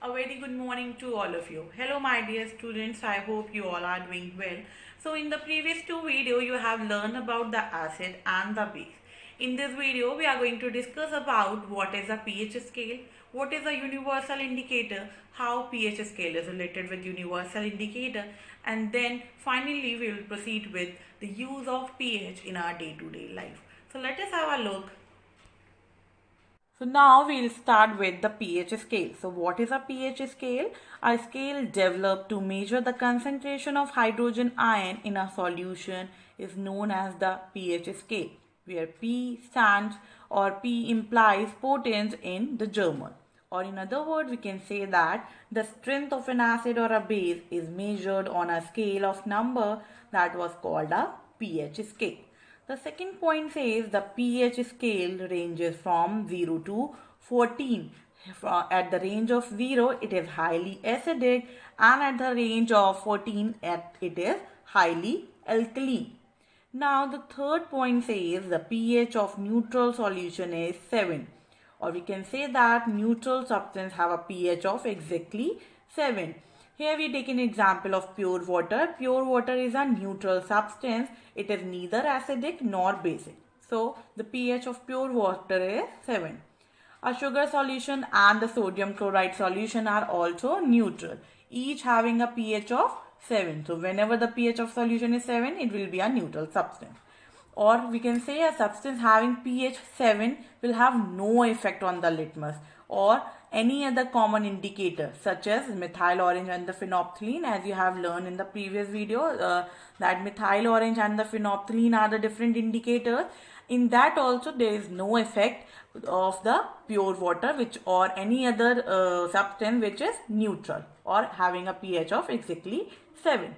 A very good morning to all of you. Hello my dear students, I hope you all are doing well. So in the previous two videos you have learned about the acid and the base. In this video we are going to discuss about what is a pH scale, what is a universal indicator, how pH scale is related with universal indicator, and then finally we will proceed with the use of pH in our day-to-day life. So let us have a look. So now we'll start with the pH scale. So what is a pH scale? A scale developed to measure the concentration of hydrogen ion in a solution is known as the pH scale, where P stands or P implies potence in the German. Or in other words, we can say that the strength of an acid or a base is measured on a scale of number that was called a pH scale. The second point says the pH scale ranges from 0 to 14. At the range of 0, it is highly acidic, and at the range of 14, it is highly alkaline. Now the third point says the pH of neutral solution is 7. Or we can say that neutral substance have a pH of exactly 7. Here we take an example of pure water. Pure water is a neutral substance. It is neither acidic nor basic. So the pH of pure water is 7. A sugar solution and the sodium chloride solution are also neutral, each having a pH of 7. So whenever the pH of solution is 7, it will be a neutral substance. Or we can say a substance having pH 7 will have no effect on the litmus or any other common indicator such as methyl orange and the phenolphthalein, as you have learned in the previous video that methyl orange and the phenolphthalein are the different indicators. In that also there is no effect of the pure water or any other substance which is neutral or having a pH of exactly 7.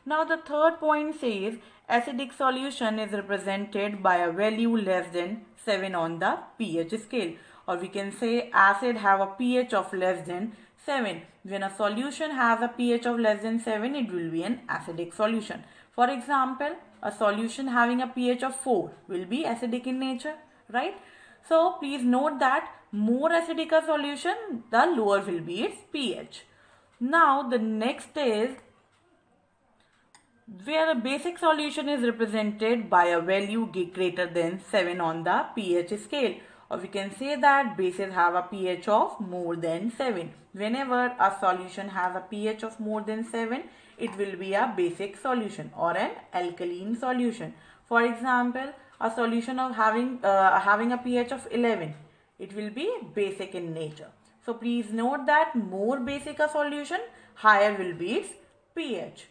Now the third point says acidic solution is represented by a value less than 7 on the pH scale, or we can say acid have a pH of less than 7. When a solution has a pH of less than 7, it will be an acidic solution. For example, a solution having a pH of 4 will be acidic in nature, right? So please note that more acidic a solution, the lower will be its pH. Now the next is where a basic solution is represented by a value greater than 7 on the pH scale, or we can say that bases have a pH of more than 7. Whenever a solution has a pH of more than 7, it will be a basic solution or an alkaline solution. For example, a solution of having a pH of 11, it will be basic in nature. So please note that more basic a solution, higher will be its pH.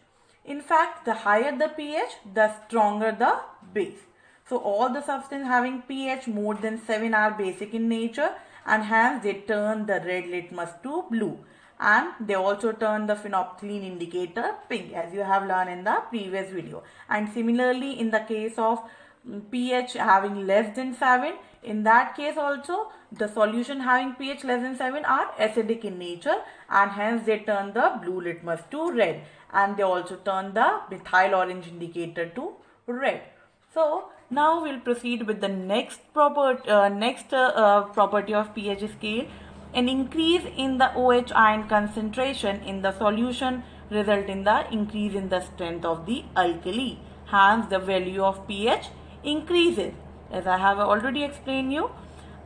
In fact, the higher the pH, the stronger the base. So all the substances having pH more than 7 are basic in nature, and hence they turn the red litmus to blue, and they also turn the phenolphthalein indicator pink, as you have learned in the previous video. And similarly, in the case of pH having less than 7, in that case also the solution having pH less than 7 are acidic in nature, and hence they turn the blue litmus to red, and they also turn the methyl orange indicator to red. So now we'll proceed with the next property of pH scale. An increase in the OH ion concentration in the solution result in the increase in the strength of the alkali. Hence the value of pH increases, as I have already explained you.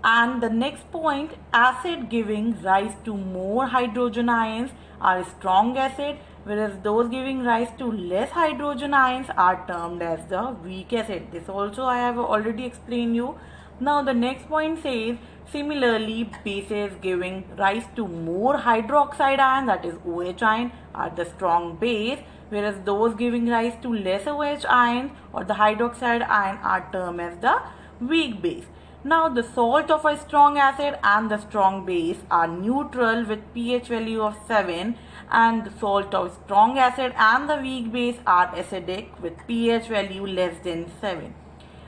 And the next point, acid giving rise to more hydrogen ions are strong acid, whereas those giving rise to less hydrogen ions are termed as the weak acid. This also I have already explained you. Now the next point says similarly bases giving rise to more hydroxide ion, that is OH ion, are the strong base, whereas those giving rise to less OH ions or the hydroxide ion are termed as the weak base. Now the salt of a strong acid and the strong base are neutral with pH value of 7, and the salt of strong acid and the weak base are acidic with pH value less than 7.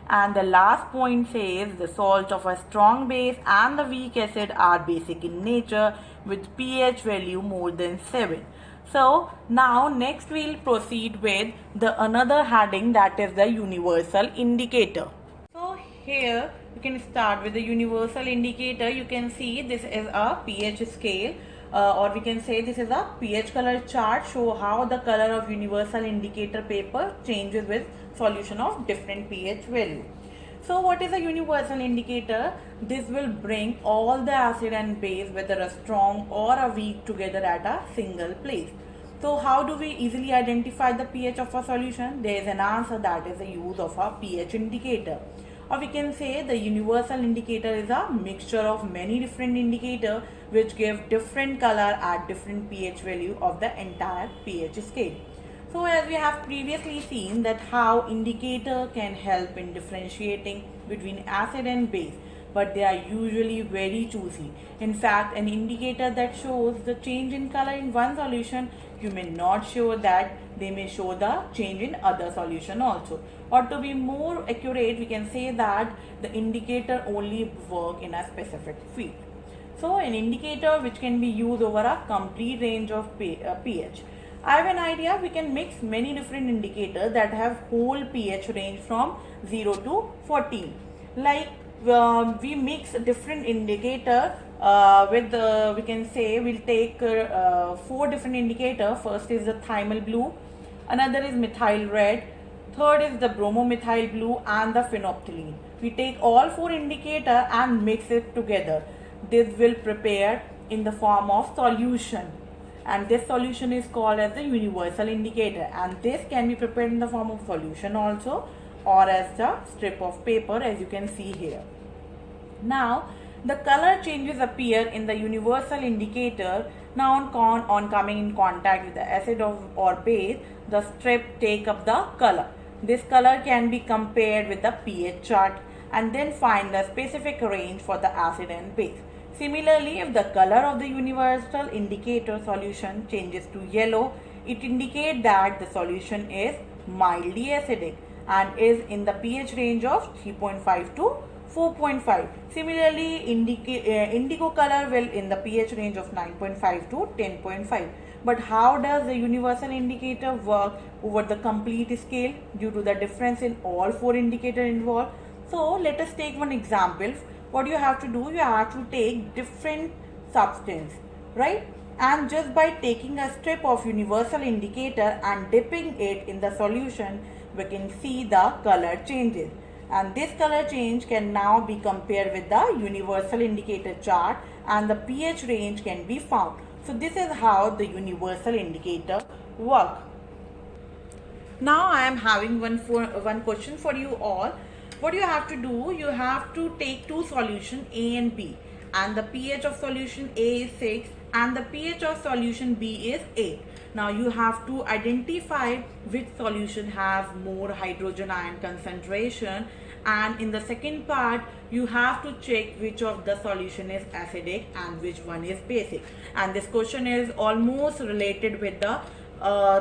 And the last point says the salt of a strong base and the weak acid are basic in nature with pH value more than 7. So now next we'll proceed with the another heading, that is the universal indicator. So here you can start with the universal indicator. You can see this is a pH scale or we can say this is a pH color chart, show how the color of universal indicator paper changes with solution of different pH value. So what is a universal indicator? This will bring all the acid and base, whether a strong or a weak, together at a single place. So how do we easily identify the pH of a solution? There is an answer, that is the use of a pH indicator. Or we can say the universal indicator is a mixture of many different indicators which give different color at different pH value of the entire pH scale. So as we have previously seen that how indicator can help in differentiating between acid and base, but they are usually very choosy. In fact, an indicator that shows the change in color in one solution, you may not show that they may show the change in other solution also. Or to be more accurate, we can say that the indicator only work in a specific field. So an indicator which can be used over a complete range of pH. I have an idea, we can mix many different indicators that have whole pH range from 0 to 14. Like we mix different indicator with we can say we'll take 4 different indicator. First is the thionyl blue, another is methyl red, third is the bromomethyl blue and the phenolphthalein. We take all 4 indicator and mix it together. This will prepare in the form of solution, and this solution is called as the universal indicator, and this can be prepared in the form of solution also or as the strip of paper, as you can see here. Now the color changes appear in the universal indicator. Now on coming in contact with the acid or base, the strip take up the color. This color can be compared with the pH chart and then find the specific range for the acid and base. Similarly, if the color of the universal indicator solution changes to yellow, it indicates that the solution is mildly acidic and is in the pH range of 3.5 to 4.5. Similarly, indigo color will in the pH range of 9.5 to 10.5. But how does the universal indicator work over the complete scale due to the difference in all 4 indicators involved? So let us take one example. What you have to do, you have to take different substance, right? And just by taking a strip of universal indicator and dipping it in the solution, we can see the color changes. And this color change can now be compared with the universal indicator chart and the pH range can be found. So this is how the universal indicator works. Now I am having one question for you all. What you have to do, you have to take 2 solutions A and B, and the pH of solution A is 6 and the pH of solution B is 8. Now you have to identify which solution has more hydrogen ion concentration, and in the second part you have to check which of the solution is acidic and which one is basic. And this question is almost related with the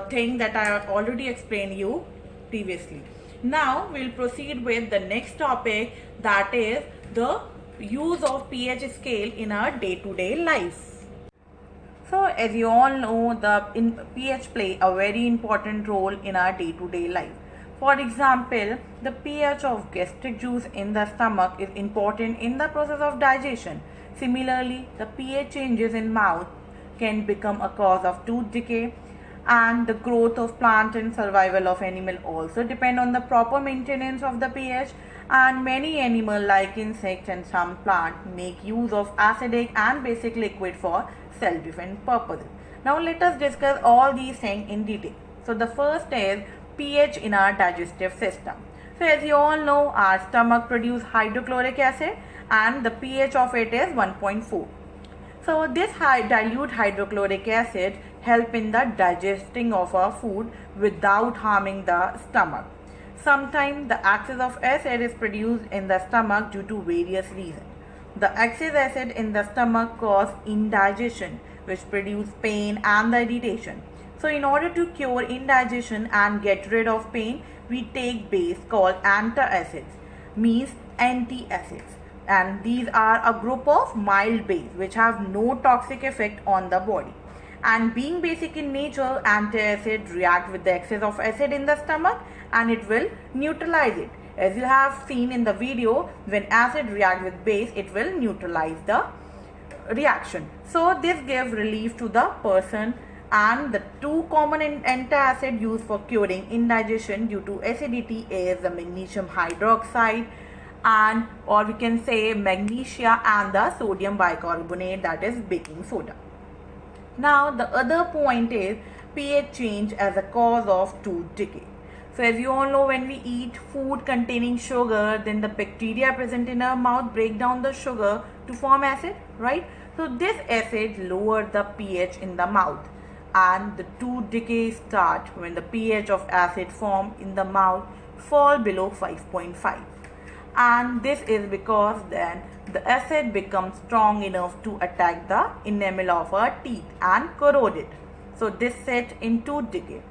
thing that I have already explained you previously. Now we'll proceed with the next topic, that is the use of pH scale in our day-to-day life. So as you all know, the pH play a very important role in our day-to-day life. For example, the pH of gastric juice in the stomach is important in the process of digestion. Similarly, the pH changes in mouth can become a cause of tooth decay, and the growth of plant and survival of animal also depend on the proper maintenance of the pH, and many animals like insects and some plants make use of acidic and basic liquid for self-defense purposes. Now let us discuss all these things in detail. So the first is pH in our digestive system. So as you all know, our stomach produces hydrochloric acid and the pH of it is 1.4. So this dilute hydrochloric acid help in the digesting of our food without harming the stomach. Sometimes the excess of acid is produced in the stomach due to various reasons. The excess acid in the stomach causes indigestion, which produces pain and the irritation. So in order to cure indigestion and get rid of pain, we take base called antacids, means antacids. And these are a group of mild base which have no toxic effect on the body. And being basic in nature, antacid react with the excess of acid in the stomach and it will neutralize it. As you have seen in the video, when acid react with base, it will neutralize the reaction. So this gives relief to the person. And the two common antacid used for curing indigestion due to acidity is the magnesium hydroxide, and or we can say magnesia, and the sodium bicarbonate, that is baking soda. Now the other point is pH change as a cause of tooth decay. So as you all know, when we eat food containing sugar, then the bacteria present in our mouth break down the sugar to form acid, right? So this acid lower the pH in the mouth, and the tooth decay start when the pH of acid formed in the mouth fall below 5.5. And this is because then the acid becomes strong enough to attack the enamel of our teeth and corrode it. So this set in tooth decay.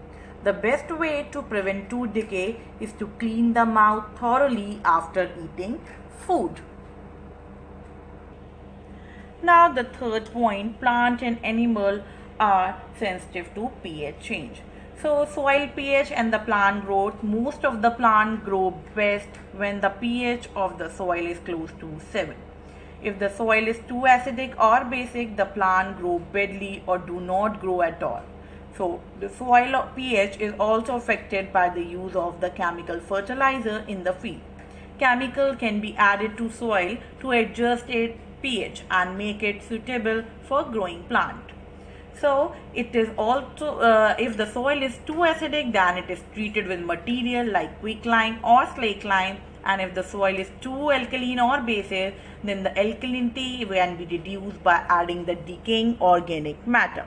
The best way to prevent tooth decay is to clean the mouth thoroughly after eating food. Now the third point, plant and animal are sensitive to pH change. So soil pH and the plant growth, most of the plant grow best when the pH of the soil is close to 7. If the soil is too acidic or basic, the plant grow badly or do not grow at all. So the soil pH is also affected by the use of the chemical fertilizer in the field. Chemical can be added to soil to adjust its pH and make it suitable for growing plant. So it is also, if the soil is too acidic, then it is treated with material like quicklime or slakelime. And if the soil is too alkaline or basic, then the alkalinity can be reduced by adding the decaying organic matter.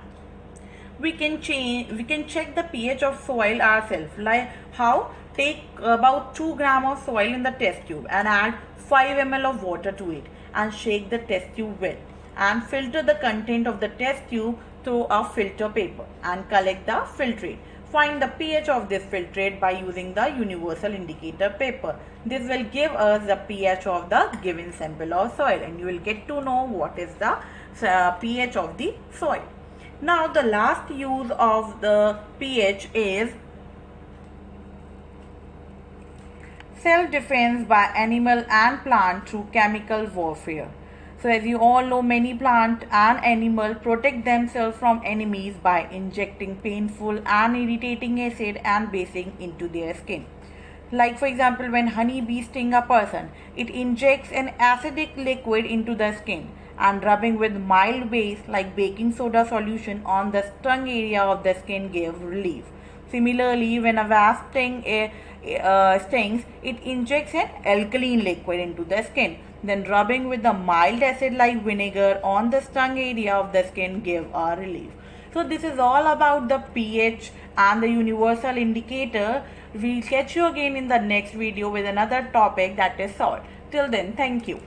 We can check the pH of soil ourselves. Like how? Take about 2 grams of soil in the test tube and add 5 ml of water to it and shake the test tube well, and filter the content of the test tube through a filter paper and collect the filtrate. Find the pH of this filtrate by using the universal indicator paper. This will give us the pH of the given sample of soil, and you will get to know what is the pH of the soil. Now the last use of the pH is self-defense by animal and plant through chemical warfare. So as you all know, many plant and animal protect themselves from enemies by injecting painful and irritating acid and basing into their skin. Like for example, when honeybee sting a person, it injects an acidic liquid into the skin, and rubbing with mild base like baking soda solution on the stung area of the skin gives relief. Similarly, when a wasp stings, it injects an alkaline liquid into the skin. Then rubbing with a mild acid like vinegar on the stung area of the skin gives a relief. So this is all about the pH and the universal indicator. We'll catch you again in the next video with another topic, that is salt. Till then, thank you.